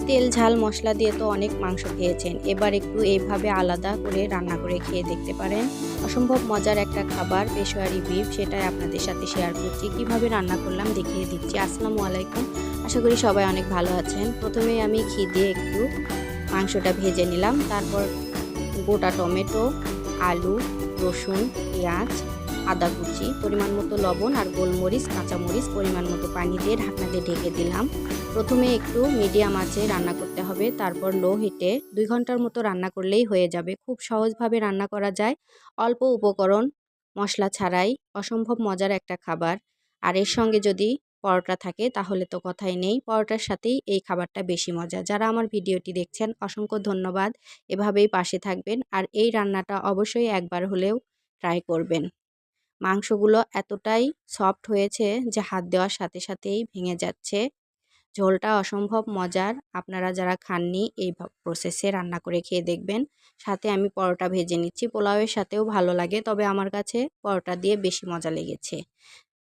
তেল ঝাল মশলা দিয়ে তো অনেক মাংস খেয়েছেন, এবার একটু এইভাবে আলাদা করে রান্না করে খেয়ে দেখতে পারেন। অসম্ভব মজার একটা খাবার পেশোয়ারি বিফ, সেটাই আপনাদের সাথে শেয়ার করছি। কিভাবে রান্না করলাম দেখিয়ে দিচ্ছি। আসসালামু আলাইকুম, আশা করি সবাই অনেক ভালো আছেন। প্রথমে আমি ঘি দিয়ে একটু মাংসটা ভেজে নিলাম, তারপর গোটা টমেটো, আলু, রসুন, পেঁয়াজ, আদা কুচি, পরিমাণ মতো লবণ আর গোলমরিচ, কাঁচামরিচ, পরিমাণ মতো পানি দিয়ে ঢাকনা দিয়ে ঢেকে দিলাম। প্রথমে একটু মিডিয়াম আঁচে রান্না করতে হবে, তারপর লো হিটে 2 ঘন্টার মতো রান্না করলেই হয়ে যাবে। খুব সহজভাবে রান্না করা যায়, অল্প উপকরণ, মশলা ছাড়াই। অসম্ভব মজার একটা খাবার। আর এর সঙ্গে যদি পরোটা থাকে তাহলে তো কথাই নেই, পরোটার সাথেই এই খাবারটা বেশি মজা। যারা আমার ভিডিওটি দেখছেন অসংখ্য ধন্যবাদ। এভাবেই পাশে থাকবেন আর এই রান্নাটা অবশ্যই একবার হলেও ট্রাই করবেন। মাংসগুলো এতটাই সফট হয়েছে যে হাত দেওয়ার সাথে সাথেই ভেঙে যাচ্ছে। ঝোলটা অসম্ভব মজার। আপনারা যারা খাননি এই প্রসেসে রান্না করে খেয়ে দেখবেন। সাথে আমি পরোটা ভেজে নিচ্ছি, পোলাওয়ের সাথেও ভালো লাগে, তবে আমার কাছে পরোটা দিয়ে বেশি মজা লেগেছে।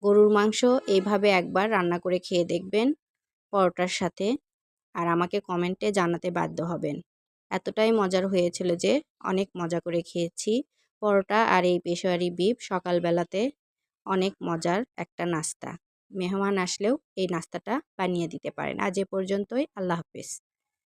গরুর মাংস এইভাবে একবার রান্না করে খেয়ে দেখবেন পরোটার সাথে, আর আমাকে কমেন্টে জানাতে বাধ্য হবেন। এতটাই মজার হয়েছিল যে অনেক মজা করে খেয়েছি। পরোটা আর এই পেশোয়ারি বিফ সকালবেলাতে অনেক মজার একটা নাস্তা। মেহমান আসলেও এই নাস্তাটা বানিয়ে দিতে পারেন। আজ এ পর্যন্তই। আল্লাহ হাফেজ।